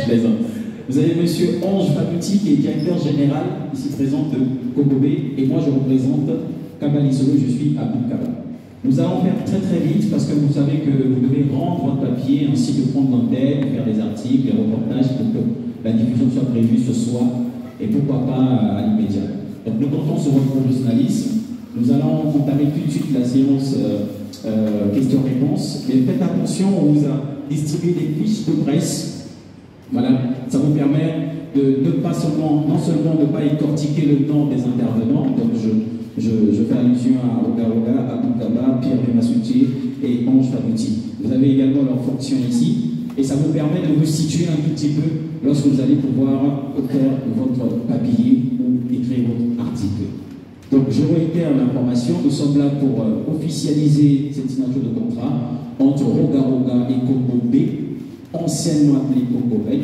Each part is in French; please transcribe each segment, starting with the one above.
Plaisant. Vous avez monsieur Ange Fabouti qui est directeur général ici présent de Kongobé et moi je représente Kabalisolo, je suis à Boukaba. Nous allons faire très vite parce que vous savez que vous devez rendre votre papier ainsi que prendre l'antenne, faire des articles, des reportages pour que la diffusion soit prévue ce soir et pourquoi pas à l'immédiat. Donc nous comptons sur votre professionnalisme. Nous allons entamer tout de suite la séance questions-réponses. Mais faites attention, on vous a distribué des fiches de presse. Voilà, ça vous permet de non seulement ne pas écortiquer le temps des intervenants. Donc je fais allusion à Roga, à Boukaba, Pierre Massoutier et Ange Fabouti. Vous avez également leur fonction ici. Et ça vous permet de vous situer un tout petit peu lorsque vous allez pouvoir faire votre papier ou écrire votre article. Donc je réitère l'information, nous sommes là pour officialiser cette signature de contrat entre Roga et Kongobé, anciennement appelé Kongobet.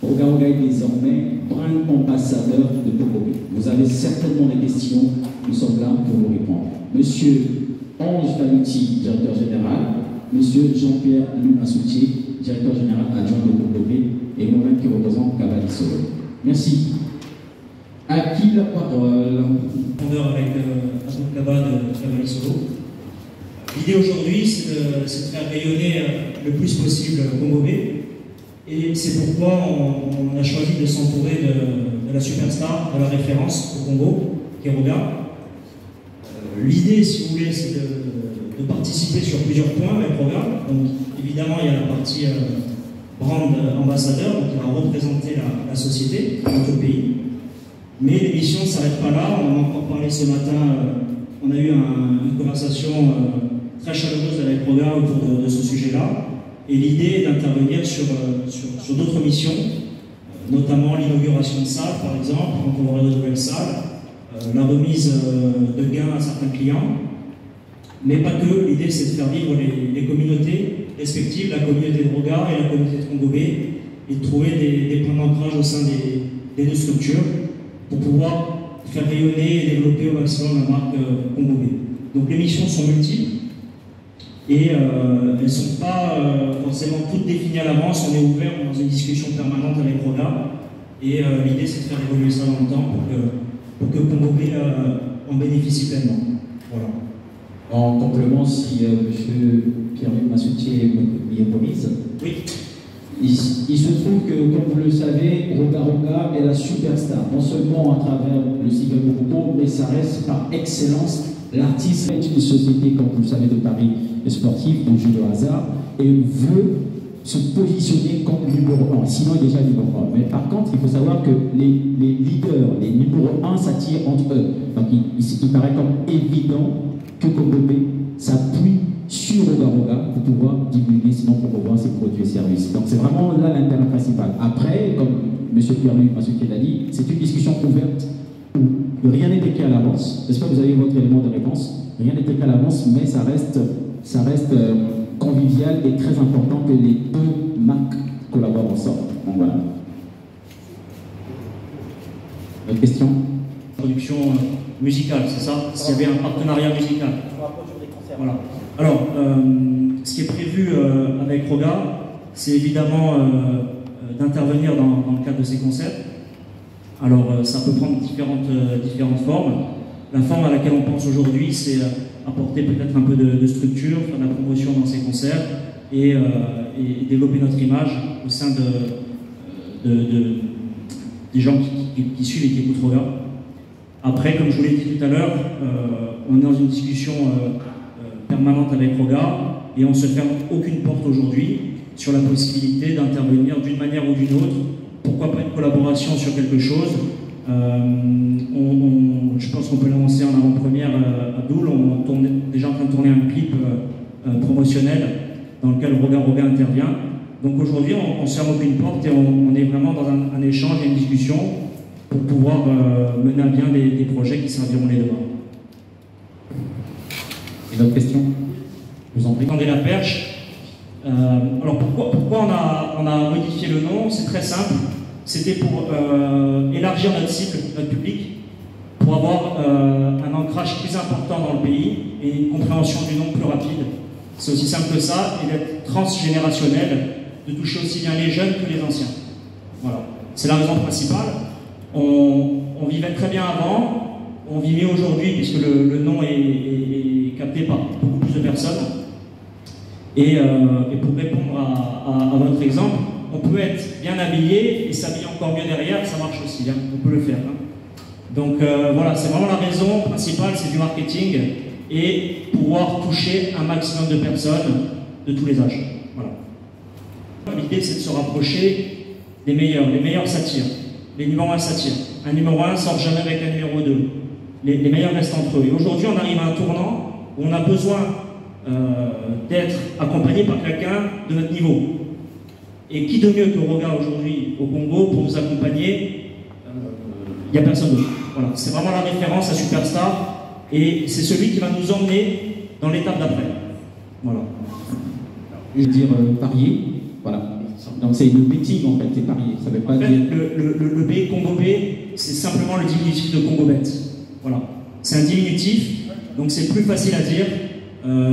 Roga est désormais brand ambassadeur de Kongobé. Vous avez certainement des questions, nous sommes là pour vous répondre. Monsieur Ange Fabouti, directeur général, monsieur Jean-Pierre Massoutier, directeur général adjoint de Kongobé, et moi-même qui représente Kabalisolo. Merci. À qui la parole? Avec Abou-Kaba de Kabalisolo. L'idée aujourd'hui, c'est de faire rayonner le plus possible Kongobé. Et c'est pourquoi on a choisi de s'entourer de la superstar, de la référence au Congo, qui est Roga. L'idée, si vous voulez, c'est de participer sur plusieurs points avec Roga. Donc, évidemment, il y a la partie brand ambassadeur, donc qui va représenter la société, notre pays. Mais l'émission ne s'arrête pas là. On en a encore parlé ce matin. On a eu une conversation très chaleureuse avec Roga autour de ce sujet-là. Et l'idée est d'intervenir sur d'autres missions, notamment l'inauguration de salles, par exemple, quand on aura de nouvelles salles, la remise de gains à certains clients. Mais pas que. L'idée, c'est de faire vivre les communautés respectives, la communauté de Roga et la communauté de Kongobé, et de trouver des points d'ancrage au sein des deux structures pour pouvoir faire rayonner et développer au maximum la marque Kongobé. Donc les missions sont multiples et elles ne sont pas forcément toutes définies à l'avance. On est ouvert dans une discussion permanente avec Roga et l'idée c'est de faire évoluer ça dans le temps pour que Kongobé en bénéficie pleinement. Voilà. En complément, si M. Pierre Massoutier m'y autorise. Oui. Il se trouve que, comme vous le savez, Roga est la superstar, non seulement à travers le cycle Bobo, mais ça reste par excellence l'artiste d'une société, comme vous le savez, de Paris sportif, donc jeu de hasard, et veut se positionner comme numéro 1, sinon il est déjà numéro 1. Mais par contre, il faut savoir que les leaders, les numéros 1 s'attirent entre eux. Donc il paraît comme évident que Kongobé s'appuie sur Roga pour pouvoir divulguer, sinon pour pouvoir ses produits et services. Donc c'est vraiment là l'intérêt principal. Après, comme M. Pierre-Louis Massoutier l'a dit, c'est une discussion ouverte où rien n'est écrit à l'avance. J'espère que vous avez votre élément de réponse. Rien n'est écrit à l'avance, mais ça reste convivial et très important que les deux marques collaborent ensemble. Donc voilà. Autre question? Production musicale, c'est ça? S'il y avait un partenariat musical. Voilà. Alors, ce qui est prévu avec Roga, c'est évidemment d'intervenir dans le cadre de ces concerts. Alors, ça peut prendre différentes formes. La forme à laquelle on pense aujourd'hui, c'est apporter peut-être un peu de structure, faire de la promotion dans ces concerts et développer notre image au sein des gens qui suivent et qui écoutent Roga. Après, comme je vous l'ai dit tout à l'heure, on est dans une discussion permanente avec Roga et on ne se ferme aucune porte aujourd'hui sur la possibilité d'intervenir d'une manière ou d'une autre. Pourquoi pas une collaboration sur quelque chose? Je pense qu'on peut l'annoncer en avant-première à Doul. On est déjà en train de tourner un clip promotionnel dans lequel Roga intervient. Donc aujourd'hui, on ne se ferme aucune porte et on est vraiment dans un échange et une discussion pour pouvoir mener à bien des projets qui serviront les demain. Une autre question? Je vous en prie. Tendez la perche. Alors pourquoi on a modifié le nom? C'est très simple. C'était pour élargir notre cible, notre public, pour avoir un ancrage plus important dans le pays et une compréhension du nom plus rapide. C'est aussi simple que ça, et d'être transgénérationnel, de toucher aussi bien les jeunes que les anciens. c'est la raison principale. On vivait très bien avant, on vit mieux aujourd'hui puisque le nom est capté par beaucoup plus de personnes. Et pour répondre à votre exemple, on peut être bien habillé et s'habiller encore mieux derrière, ça marche aussi, hein, on peut le faire. Hein. Donc voilà, c'est vraiment la raison principale, c'est du marketing et pouvoir toucher un maximum de personnes de tous les âges. Voilà. L'idée, c'est de se rapprocher des meilleurs. Les meilleurs s'attirent, les numéros 1 s'attirent. Un numéro 1 ne sort jamais avec un numéro 2. Les meilleurs restent entre eux. Et aujourd'hui, on arrive à un tournant où on a besoin d'être accompagné par quelqu'un de notre niveau. Et qui de mieux que Roga aujourd'hui au Congo pour nous accompagner? Il n'y a personne d'autre. Voilà. C'est vraiment la référence à Superstar et c'est celui qui va nous emmener dans l'étape d'après. Voilà. Je veux dire parier, voilà. Donc c'est le betting en fait, c'est parier. Ça veut pas dire. Le B, Congo B, c'est simplement le diminutif de Congo Bet. Voilà. C'est un diminutif, donc c'est plus facile à dire.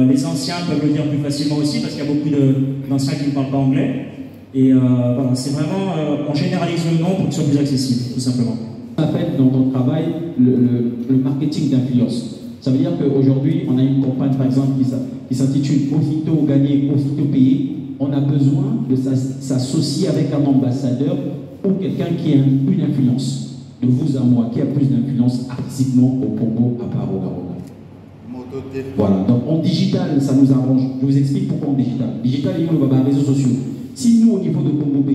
Les anciens peuvent le dire plus facilement aussi parce qu'il y a beaucoup d'anciens qui ne parlent pas anglais. Et voilà, c'est vraiment, on généralise le nom pour qu'il soit plus accessible, tout simplement. On appelle dans notre travail le marketing d'influence. Ça veut dire qu'aujourd'hui, on a une campagne par exemple qui s'intitule Aussitôt gagné, aussitôt payé. On a besoin de s'associer avec un ambassadeur ou quelqu'un qui a une influence, de vous à moi, qui a plus d'influence artistiquement au Congo à part au Garoga. Voilà, donc en digital, ça nous arrange. Je vous explique pourquoi en digital. Digital, il y a les réseaux sociaux. Si nous, au niveau de Congo B,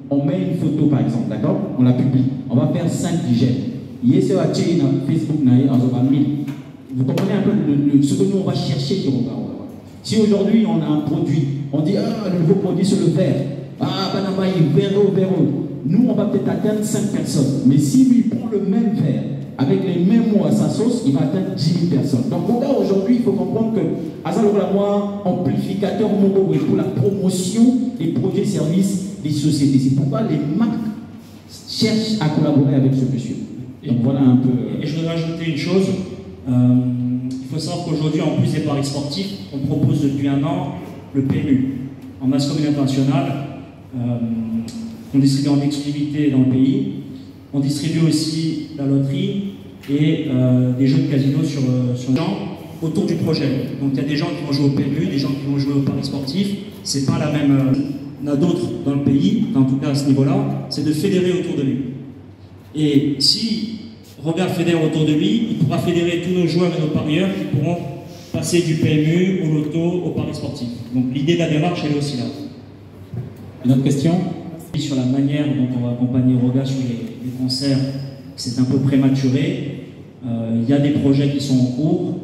on met une photo par exemple, d'accord? On la publie. On va faire 5 digènes. Facebook, vous comprenez un peu ce que nous on va chercher sur Roga. Si aujourd'hui on a un produit, on dit le nouveau produit c'est le verre. Banamaï, verre. Nous on va peut-être atteindre 5 personnes. Mais si lui prend le même verre, avec les mêmes mots à sa sauce, il va atteindre 10 000 personnes. Donc Roga aujourd'hui, il faut comprendre que Azaloglamois, amplificateur Mogo pour la promotion des produits et services des sociétés. C'est pourquoi les marques cherchent à collaborer avec ce monsieur. Donc voilà un peu. Et je voudrais ajouter une chose. Il faut savoir qu'aujourd'hui, en plus des paris sportifs, on propose depuis un an le PMU en masse commune internationale, qu'on distribue en exclusivité dans le pays. On distribue aussi la loterie et des jeux de casino sur gens autour du projet. Donc il y a des gens qui vont jouer au PMU, des gens qui vont jouer au paris sportif. C'est pas la même. Il y en a d'autres dans le pays, en tout cas à ce niveau-là, c'est de fédérer autour de lui. Et si Roga fédère autour de lui, il pourra fédérer tous nos joueurs et nos parieurs qui pourront passer du PMU au loto, au paris sportif. Donc l'idée de la démarche, elle est aussi là. Une autre question? Sur la manière dont on va accompagner Roga sur les concerts, c'est un peu prématuré. Il y a des projets qui sont en cours.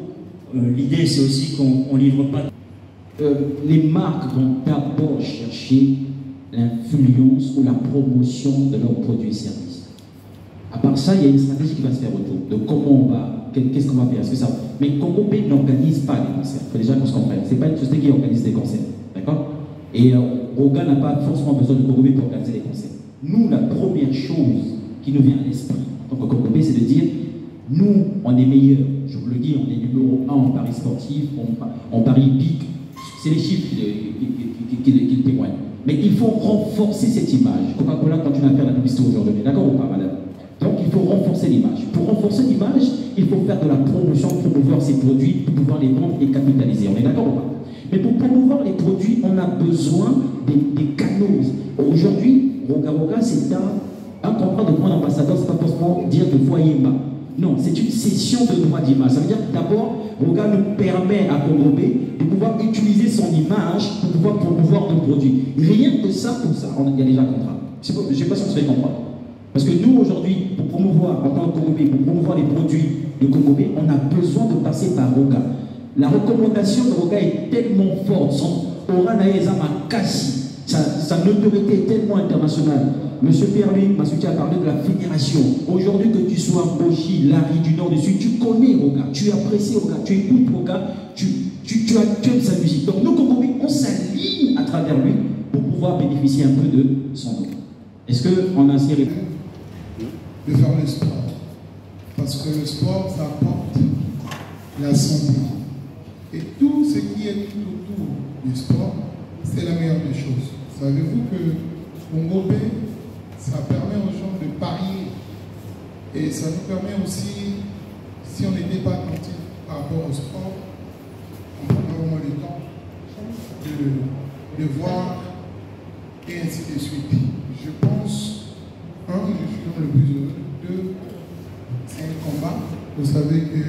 L'idée, c'est aussi qu'on ne livre pas. Les marques vont d'abord chercher l'influence ou la promotion de leurs produits et services. À part ça, il y a une stratégie qui va se faire autour de comment on va, qu'est-ce qu'on va faire. Que ça... Mais Congo B n'organise pas les concerts. Il faut déjà qu'on se comprenne. Ce n'est pas une société qui organise des concerts. D'accord? Et Roga n'a pas forcément besoin de Congo B pour organiser les concerts. Nous, la première chose qui nous vient à l'esprit en tant que Congo B, c'est de dire nous, on est meilleurs. Je vous le dis, on est numéro 1 en paris sportif, en paris hippique. C'est les chiffres qui le témoignent. Mais il faut renforcer cette image. Coca-Cola continue à faire la publicité aujourd'hui. D'accord ou pas, madame? Donc il faut renforcer l'image. Pour renforcer l'image, il faut faire de la promotion, promouvoir ces produits, pour pouvoir les vendre et capitaliser. On est d'accord ou pas? Mais pour promouvoir les produits, on a besoin des canaux. Aujourd'hui, Roga, c'est un contrat de point d'ambassadeur, c'est pas forcément dire de voyez bas. Non, c'est une cession de droit d'image. Ça veut dire que d'abord, Roga nous permet à Congo B de pouvoir utiliser son image pour pouvoir promouvoir nos produits. Rien que ça, pour ça, il y a déjà un contrat. Je ne sais pas si on se fait comprendre. Parce que nous, aujourd'hui, pour promouvoir, en tant que Congo B, pour promouvoir les produits de Congo B, on a besoin de passer par Roga. La recommandation de Roga est tellement forte, son aura naezama kasi, sa notoriété est tellement internationale. Monsieur Pierre-Louis Massuti a parlé de la fédération. Aujourd'hui, que tu sois Boshi, Larry, du Nord, du Sud, tu connais Roga, tu apprécies Roga, tu écoutes Roga, tu aimes sa musique. Donc nous, Congo B, on s'aligne à travers lui pour pouvoir bénéficier un peu de son nom. Est-ce qu'on a assez répondu? De faire le sport. Parce que le sport, ça apporte la santé. Et tout ce qui est tout autour du sport, c'est la meilleure des choses. Savez-vous que Congo B, ça permet aux gens Et ça nous permet aussi, si on n'était pas attentif par rapport au sport, on prendra vraiment le temps de voir et ainsi de suite. Je pense, un, je suis dans le plus heureux. Deux, c'est un combat. Vous savez que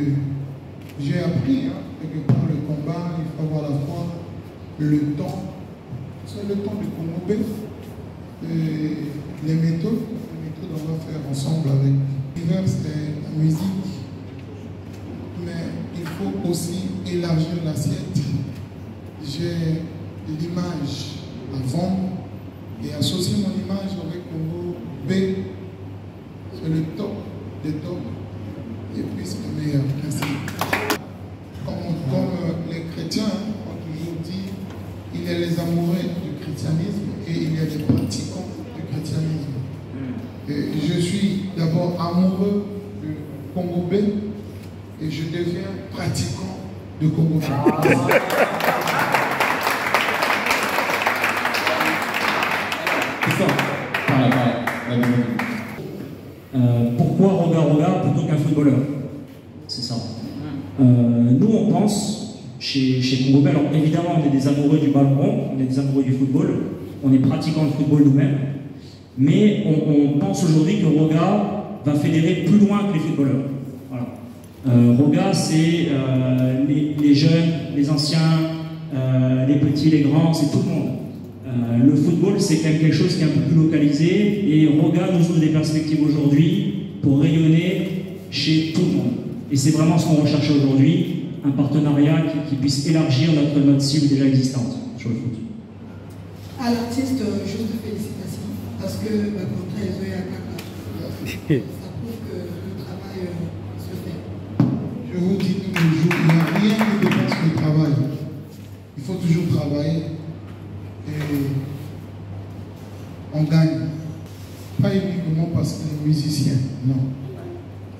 j'ai appris quelque part le combat, il faut avoir la foi, le temps. C'est le temps de Congobé. Les méthodes, on va faire ensemble avec l'hiver, c'est la musique. Mais il faut aussi élargir l'assiette. J'ai l'image à vendre et associer mon image avec Congo B. C'est le top des tops et puis c'est le meilleur. Merci. Comme les chrétiens ont toujours dit, il y a les amoureux du christianisme et il y a les pratiquants du christianisme. Et je suis d'abord amoureux de Congo B et je deviens pratiquant de Congo B. Pourquoi Roga plutôt qu'un footballeur? C'est ça. Nous, on pense, chez Congo B, alors évidemment, on est des amoureux du ballon rond, on est des amoureux du football, on est pratiquants de football nous-mêmes, mais on pense aujourd'hui que Roga va fédérer plus loin que les footballeurs. Voilà. Roga, c'est les jeunes, les anciens, les petits, les grands, c'est tout le monde. Le football, c'est quand même quelque chose qui est un peu plus localisé et Roga nous ouvre des perspectives aujourd'hui pour rayonner chez tout le monde. Et c'est vraiment ce qu'on recherche aujourd'hui, un partenariat qui puisse élargir notre cible déjà existante sur le foot. À l'artiste, juste félicitations, parce que contre les Oyakaka, ça prouve que le travail se fait. Je vous dis tous les jours, il n'y a rien qui dépasse le travail. Il faut toujours travailler. Et on gagne. Pas uniquement parce qu'on est musicien, non.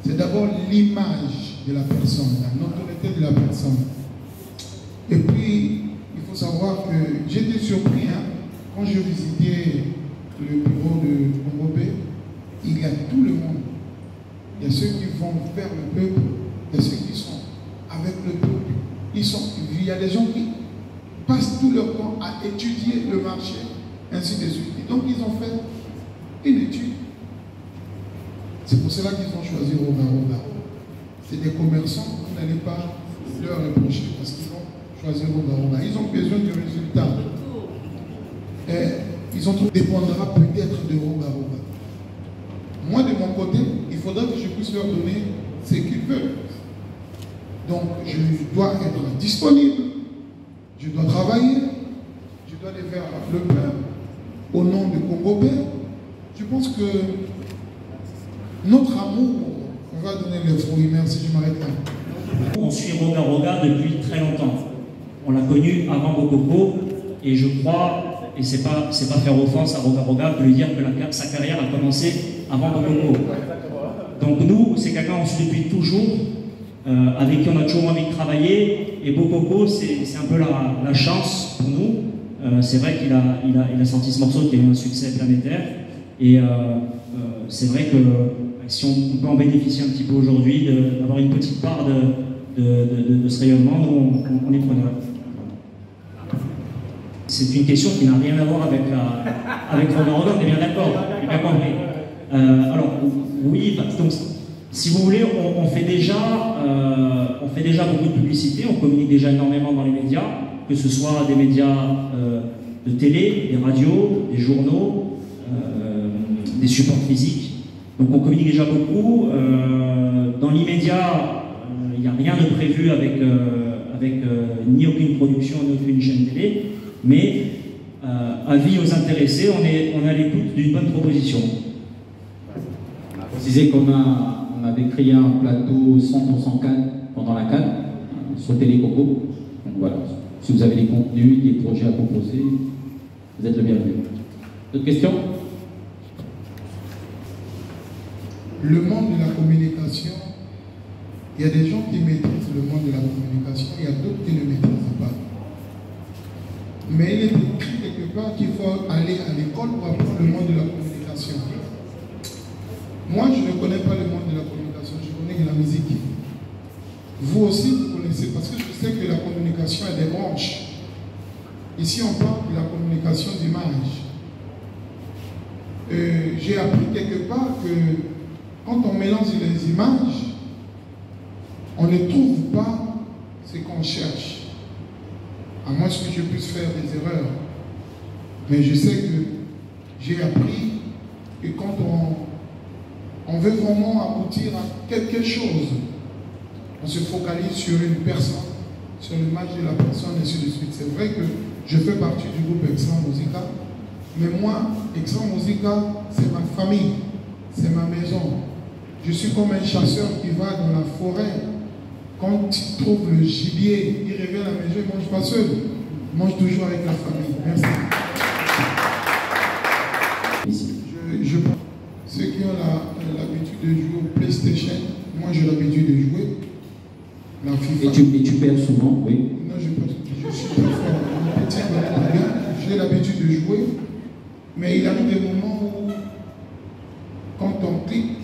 C'est d'abord l'image de la personne, la notoriété de la personne. Et puis, il faut savoir que j'étais surpris, quand je visitais le bureau de Congo B, il y a tout le monde. Il y a ceux qui vont vers le peuple, il y a ceux qui sont avec le peuple. Il y a des gens qui passent tout leur temps à étudier le marché, ainsi de suite. Et donc, ils ont fait une étude. C'est pour cela qu'ils ont choisi Roga. C'est des commerçants, vous n'allez pas leur reprocher parce qu'ils ont choisi Roga. Ils ont besoin du résultat. Et ils ont tout dépendra peut-être de Roga. Moi, de mon côté, il faudra que je puisse leur donner ce qu'ils veulent. Donc, je dois être disponible. Je dois travailler, je dois aller vers le peuple au nom de Congo B. Je pense que notre amour, on va donner les fruits. Merci, je m'arrête là. On suit Roga depuis très longtemps. On l'a connu avant Bokoko et je crois, et c'est pas faire offense à Roga de lui dire que sa carrière a commencé avant Bokoko. Donc nous, c'est quelqu'un qu'on suit depuis toujours. Avec qui on a toujours envie de travailler, et Bokoko, c'est un peu la chance pour nous. C'est vrai qu'il a sorti ce morceau qui a eu un succès planétaire, et c'est vrai que si on peut en bénéficier un petit peu aujourd'hui, d'avoir une petite part de ce rayonnement, nous on est preneurs. C'est une question qui n'a rien à voir avec Roga, on est bien d'accord, j'ai bien compris. Alors, oui, donc, si vous voulez, on fait déjà beaucoup de publicité, on communique déjà énormément dans les médias, que ce soit des médias de télé, des radios, des journaux, des supports physiques. Donc on communique déjà beaucoup. Dans l'immédiat, il n'y a rien de prévu avec ni aucune production, ni aucune chaîne télé, mais avis aux intéressés, on est à l'écoute d'une bonne proposition. On a précisé qu'on avait créé un plateau 100% Cannes pendant la Cannes, sur Télécoco. Donc voilà, si vous avez des contenus, des projets à proposer, vous êtes le bienvenu. D'autres questions? Le monde de la communication, il y a des gens qui maîtrisent le monde de la communication, il y a d'autres qui ne le maîtrisent pas. Mais il est écrit quelque part qu'il faut aller à l'école pour apprendre le monde de la communication. Moi, je ne connais pas le monde de la Vous aussi, vous connaissez, parce que je sais que la communication a des branches. Ici, on parle de la communication d'image. J'ai appris quelque part que quand on mélange les images, on ne trouve pas ce qu'on cherche. À moins que je puisse faire des erreurs. Mais je sais que j'ai appris que quand on veut vraiment aboutir à quelque chose, on se focalise sur une personne, sur l'image de la personne et ainsi de suite. C'est vrai que je fais partie du groupe Excellence Musica, mais moi, Excellence Musica, c'est ma famille, c'est ma maison. Je suis comme un chasseur qui va dans la forêt. Quand il trouve le gibier, il revient à la maison, il ne mange pas seul. Il mange toujours avec la famille. Merci. Ceux qui ont l'habitude de jouer au PlayStation, moi j'ai l'habitude de jouer. La FIFA. Et tu perds souvent, oui. Non, je suis très fort. J'ai l'habitude de jouer, mais il arrive des moments où, quand on clique,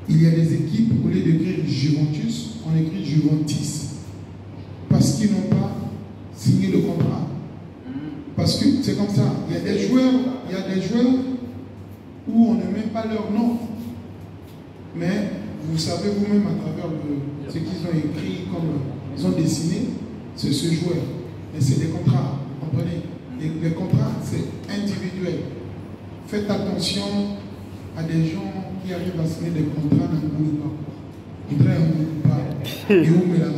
il y a des équipes, au lieu d'écrire Juventus, on écrit Juventus. Parce qu'ils n'ont pas signé le contrat. Parce que c'est comme ça. Il y a des joueurs où on ne met pas leur nom. Mais vous savez vous-même à travers ce qu'ils ont écrit, comme ils ont dessiné, c'est ce joueur. Et c'est des contrats, vous comprenez? Les contrats, c'est individuel. Faites attention à des gens qui arrivent à signer des contrats dans le boulot. Ils travaillent en boulot pas. Et où me la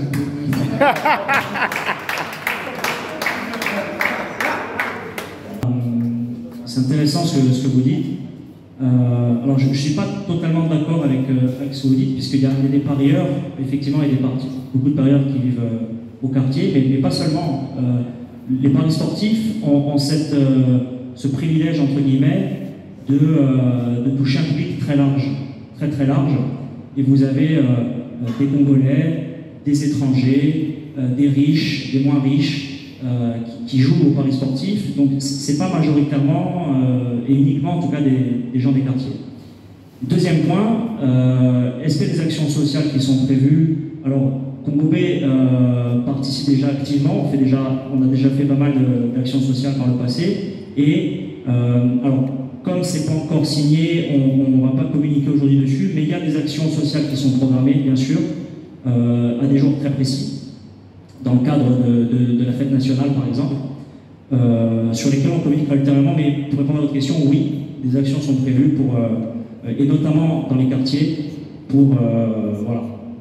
C'est intéressant ce que vous dites. Alors je ne suis pas totalement d'accord avec ce que vous dites, puisqu'il y a des parieurs, effectivement il y a beaucoup de parieurs qui vivent au quartier, mais pas seulement. Les paris sportifs ont ce privilège, entre guillemets, de toucher un public très large, très large. Et vous avez des Congolais, des étrangers, des riches, des moins riches, qui jouent aux paris sportifs. Donc c'est pas majoritairement et uniquement en tout cas des gens des quartiers. Deuxième point, est-ce qu'il y a des actions sociales qui sont prévues? Alors Congo B participe déjà activement, on a déjà fait pas mal d'actions sociales par le passé, et alors comme c'est pas encore signé, on ne va pas communiquer aujourd'hui dessus, mais il y a des actions sociales qui sont programmées, bien sûr, à des jours très précis, dans le cadre de la fête nationale par exemple, sur lesquelles on communique ultérieurement, mais pour répondre à votre question, oui, des actions sont prévues et notamment dans les quartiers, pour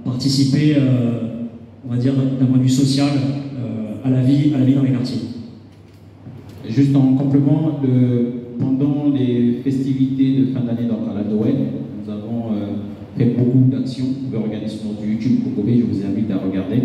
participer, on va dire, d'un point de vue social, à la vie dans les quartiers. Juste en complément, pendant les festivités de fin d'année dans la Noël, nous avons fait beaucoup d'actions. Vous pouvez regarder sur notre YouTube Congo B, je vous invite à regarder.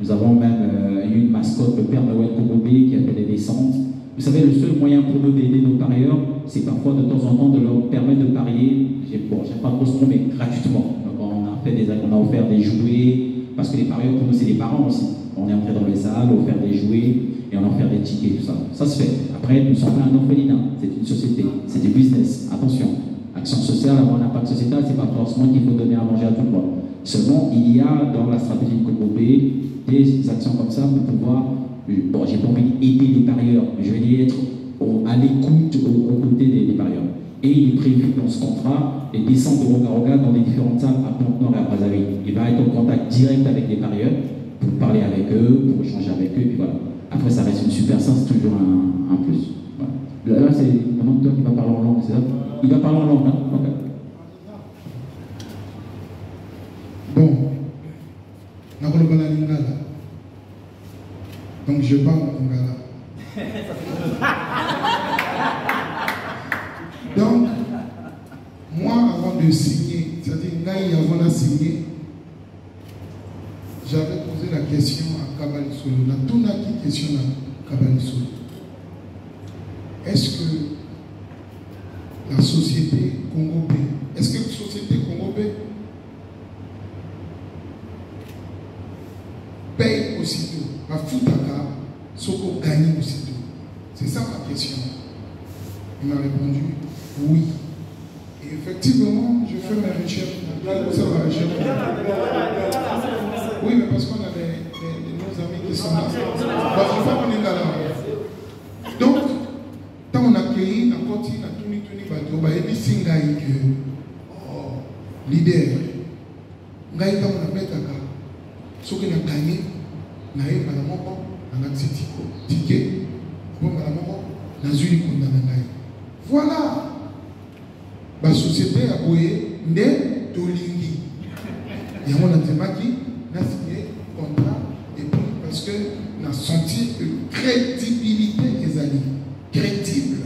Nous avons même eu une mascotte, le Père Noël Congo B, qui a fait des descentes. Vous savez, le seul moyen pour nous d'aider nos parieurs, c'est parfois de temps en temps de leur permettre de parier, j'aime pas trop ce mot, mais gratuitement. Donc on a offert des jouets, parce que les parieurs pour nous c'est des parents aussi. On est entré dans les salles, on a offert des jouets, et on a offert des tickets, tout ça. Ça se fait. Après, nous ne sommes pas un orphelinat, c'est une société, c'est du business. Attention, action sociale, avoir un impact sociétal, c'est pas forcément qu'il faut donner à manger à tout le monde. Seulement, il y a dans la stratégie de Congo B des actions comme ça pour pouvoir, bon, j'ai pas envie d'aider les parieurs, mais je vais dire être à l'écoute aux côtés des parieurs. Et il est prévu dans ce contrat les descentes de Roga dans les différentes salles à Pont-Nord et à Brazzaville. Il va être en contact direct avec les parieurs pour parler avec eux, pour échanger avec eux, et puis voilà. Après, ça reste une super séance, c'est toujours un plus. Voilà. Là, c'est maintenant toi qui va parler en langue, c'est ça? Il va parler en langue, hein? Okay. Bon, donc je parle en lingala. Donc, moi, avant de signer, c'est-à-dire avant de signer, j'avais posé la question à Kabali Solo. La toute question à Kabali Solo. Est-ce que la société Congo B, est-ce que la société Congo B paye aussitôt, à Futaka, Soko gagne aussitôt? C'est ça ma question. Il m'a répondu oui. Et effectivement, je fais mes recherches. Ça, ma recherche. Oui, mais parce qu'on a nos amis qui sont là. Parce qu'il faut qu'on est là. Donc, quand on a accueilli, on continue à tourner, on a dit Singaï que leader, Ngaï quand on a fait Taka, ce qu'on a gagné, on a eu Malamoko, on a ticket, on a Malamoko, on a Zuli Kondanangaï. Voilà. La société a boyé, né, Tolingi. Il y a un Antemaki, on a signé contrat, et puis parce que on a senti une crédibilité des alliés. Crédible.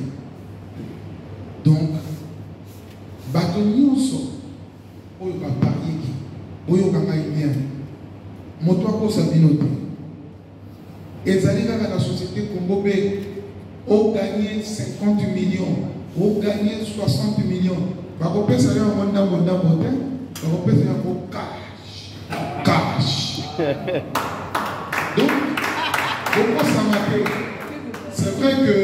Donc, Batonioso, Oyo Papayeki, Oyo Kamaïmien, Motoako Sabinote, et Zalika dans la société Congo B, ont gagné 50 millions, ont gagné 60 millions. Bakopé ça y est, on a Bakopé ça y est, cash. Donc, pourquoi ça m'a fait? C'est vrai que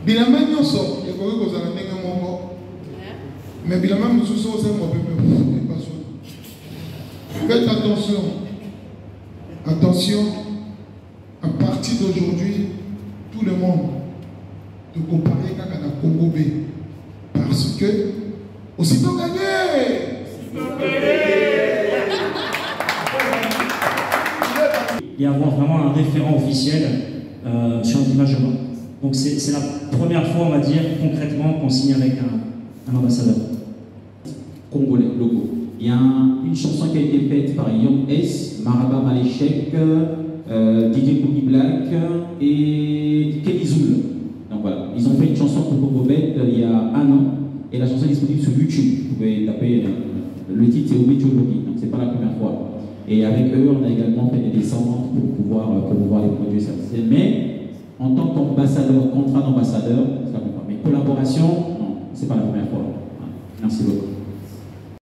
Bilama Nyoso, il y a beaucoup de gens mais Bilama Moussousso, c'est mon peuple. Faites attention. Attention, à partir d'aujourd'hui, tout le monde de comparer avec la Congo B. Parce que, aussitôt gagné! Il y a vraiment un référent officiel sur l'image de marque. Donc c'est la première fois, on va dire, concrètement, qu'on signe avec un ambassadeur. Congolais, logo. Il y a une chanson qui a été faite par Young S, Maraba Maléchek, DJ Cookie Black et Kelly Zoul. Donc voilà, ils ont fait une chanson pour Congobet il y a un an et la chanson est disponible sur YouTube. Vous pouvez taper, le titre c'est Omichologi, donc c'est pas la première fois. Et avec eux, on a également fait des descentes pour pouvoir les produire services. Mais en tant qu'ambassadeur, contrat d'ambassadeur, mais collaboration, non, c'est pas la première fois. Merci beaucoup.